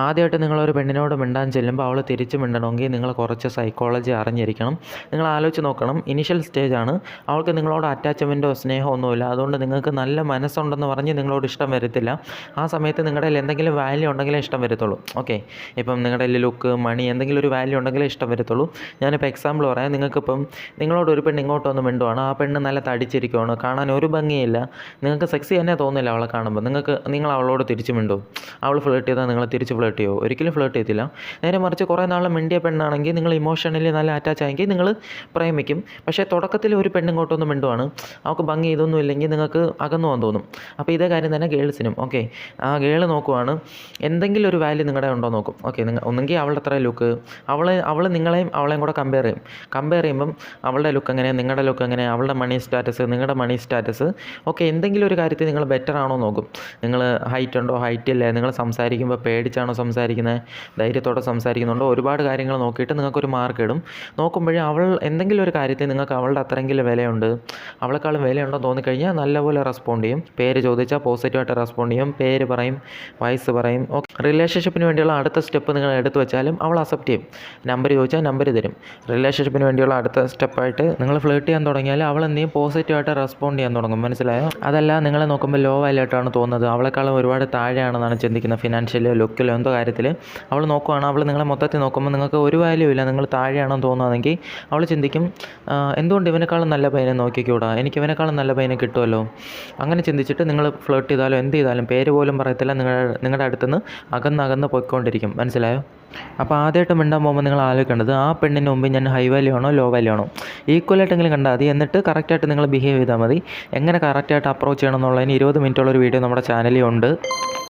ആദ്യമായിട്ട് നിങ്ങളൊരു പെണ്ണിനോട് മിണ്ടാൻ ചെല്ലുമ്പോൾ അവൾ തിരിച്ച് മിണ്ടണമെങ്കിൽ നിങ്ങൾ കുറച്ച് സൈക്കോളജി അറിഞ്ഞിരിക്കണം. നിങ്ങൾ ആലോചിച്ച് നോക്കണം, ഇനിഷ്യൽ സ്റ്റേജാണ്, അവൾക്ക് നിങ്ങളോട് അറ്റാച്ച്മെൻറ്റോ സ്നേഹമോ ഒന്നുമില്ല. അതുകൊണ്ട് നിങ്ങൾക്ക് നല്ല മനസ്സുണ്ടെന്ന് പറഞ്ഞ് നിങ്ങളോട് ഇഷ്ടം വരത്തില്ല. ആ സമയത്ത് നിങ്ങളുടെ കയ്യിൽ എന്തെങ്കിലും വാല്യൂ ഉണ്ടെങ്കിലേ ഇഷ്ടം വരത്തുള്ളൂ. ഓക്കെ, ഇപ്പം നിങ്ങളുടെ കയ്യിൽ ലുക്ക്, മണി, എന്തെങ്കിലും ഒരു വാല്യൂ ഉണ്ടെങ്കിലേ ഇഷ്ടം വരത്തുള്ളൂ. ഞാനിപ്പോൾ എക്സാമ്പിൾ പറയാം. നിങ്ങൾക്കിപ്പം നിങ്ങളോട് ഒരു പെണ്ണ് ഇങ്ങോട്ട് വന്ന് മിണ്ടുവാണ്, ആ പെണ്ണ് നല്ല തടിച്ചിരിക്കുവാണ്, കാണാൻ ഒരു ഭംഗിയില്ല, നിങ്ങൾക്ക് സെക്സി തന്നെ തോന്നില്ല അവളെ കാണുമ്പോൾ, നിങ്ങൾ അവളോട് തിരിച്ച് മിണ്ടും? അവൾ ഫ്ലേർട്ട് ചെയ്താൽ നിങ്ങൾ തിരിച്ച് ഫ്ലേർട്ട് ചെയ്യുമോ? ഒരിക്കലും ഫ്ലേർട്ട് ചെയ്യത്തില്ല. നേരെ മറിച്ച് കുറേ നാൾ മിണ്ടിയ പെണ്ണാണെങ്കിൽ, നിങ്ങൾ ഇമോഷണലി നല്ല അറ്റാച്ച് ആയെങ്കിൽ നിങ്ങൾ പ്രേമിക്കും. പക്ഷേ തുടക്കത്തിൽ ഒരു പെണ്ണ് ഇങ്ങോട്ടൊന്ന് മിണ്ടുവാണ്, അവൾക്ക് ഭംഗി ഇതൊന്നും ഇല്ലെങ്കിൽ നിങ്ങൾക്ക് അകന്നു പോകാൻ തോന്നും. അപ്പോൾ ഇതേ കാര്യം തന്നെ ഗേൾസിനും. ഓക്കെ, ആ ഗേൾ നോക്കുവാണ്, എന്തെങ്കിലും ഒരു വാല്യൂ നിങ്ങളുടെ ഉണ്ടോ നോക്കും. ഓക്കെ, ഒന്നെങ്കിൽ അവളുടെ അത്ര ലുക്ക്, അവൾ നിങ്ങളെയും അവളെയും കൂടെ കമ്പയർ ചെയ്യുമ്പം അവളുടെ ലുക്ക് എങ്ങനെ, നിങ്ങളുടെ ലുക്ക് എങ്ങനെ, അവളുടെ മണി സ്റ്റാറ്റസ്, നിങ്ങളുടെ മണി സ്റ്റാറ്റസ്, ഓക്കെ, എന്തെങ്കിലും ഒരു കാര്യത്തിൽ നിങ്ങൾ ബെറ്റർ ആണോ നോക്കും. നിങ്ങൾ ഹൈറ്റ് ഉണ്ടോ, ഹൈറ്റ് ഇല്ലേ, നിങ്ങൾ സംസാരിക്കുമ്പോൾ പേടിച്ചാണോ സംസാരിക്കുന്നത്, ധൈര്യത്തോടെ സംസാരിക്കുന്നുണ്ടോ, ഒരുപാട് കാര്യങ്ങൾ നോക്കിയിട്ട് നിങ്ങൾക്കൊരു മാർക്ക് ഇടും. നോക്കുമ്പോഴേ അവൾ എന്തെങ്കിലും ഒരു കാര്യത്തിൽ നിങ്ങൾക്ക് അവളുടെ അത്രയെങ്കിലും വിലയുണ്ട്, അവളെക്കാളും വിലയുണ്ടോ തോന്നിക്കഴിഞ്ഞാൽ നല്ലപോലെ റെസ്പോണ്ട് ചെയ്യും. പേര് ചോദിച്ചാൽ പോസിറ്റീവായിട്ട് റെസ്പോണ്ട് ചെയ്യും, പേര് പറയും, വയസ്സ് പറയും. ഓക്കെ, റിലേഷൻഷിപ്പിന് വേണ്ടിയുള്ള അടുത്ത സ്റ്റെപ്പ് നിങ്ങൾ എടുത്തു വെച്ചാലും അവൾ അക്സെപ്റ്റ് ചെയ്യും. നമ്പർ ചോദിച്ചാൽ നമ്പർ തരും. റിലേഷൻഷിപ്പിന് വേണ്ടിയുള്ള അടുത്ത സ്റ്റെപ്പായിട്ട് നിങ്ങൾ ഫ്ലേർട്ട് ചെയ്യാൻ തുടങ്ങിയാൽ അവൾ എന്ത് ചെയ്യും, പോസിറ്റീവായിട്ട് റെസ്പോണ്ട് ചെയ്യാൻ തുടങ്ങും. മനസ്സിലായോ? അതല്ല, നിങ്ങളെ നോക്കുമ്പോൾ ലോ വാല്യൂട്ടാണ് തോന്നുന്നത്, അവളെക്കാളും ഒരുപാട് താഴെയാണെന്നാണ് ചിന്തിക്കുന്നത്, ഫിനാൻഷ്യലോ ലുക്കിലോ എന്തോ കാര്യത്തിൽ അവൾ നോക്കുവാണ്, അവൾ നിങ്ങളെ മൊത്തത്തിൽ നോക്കുമ്പോൾ നിങ്ങൾക്ക് ഒരു വാല്യൂ ഇല്ല, നിങ്ങൾ താഴെയാണെന്ന് തോന്നുകയാണെങ്കിൽ അവൾ ചിന്തിക്കും, എന്തുകൊണ്ട് ഇവനേക്കാളും നല്ല പയ്യനെ നോക്കിക്കൂടാ, എനിക്ക് ഇവനേക്കാളും നല്ല പയ്യനെ കിട്ടുമല്ലോ. അങ്ങനെ ചിന്തിച്ചിട്ട് നിങ്ങൾ ഫ്ലേർട്ട് ചെയ്താലും എന്ത് ചെയ്താലും പേര് പോലും പറയത്തില്ല, നിങ്ങളുടെ അടുത്തുനിന്ന് അകന്ന് പോയിക്കൊണ്ടിരിക്കും. മനസ്സിലായോ? അപ്പോൾ ആദ്യമായിട്ട് മിണ്ടാൻ പോകുമ്പോൾ നിങ്ങൾ ആലോചിക്കേണ്ടത്, ആ പെണ്ണിന് മുമ്പ് ഞാൻ ഹൈ വാല്യൂ ആണോ ലോ വാല്യൂ ആണോ, ഈക്വലായിട്ടെങ്കിലും കണ്ടാൽ മതി. എന്നിട്ട് കറക്റ്റായിട്ട് നിങ്ങൾ ബിഹേവ് ചെയ്താൽ മതി. എങ്ങനെ കറക്റ്റായിട്ട് അപ്രോച്ച് ചെയ്യണം എന്നുള്ളതിന് 20 മിനിറ്റുള്ളൊരു വീഡിയോ നമ്മുടെ ചാനലിൽ ഉണ്ട്.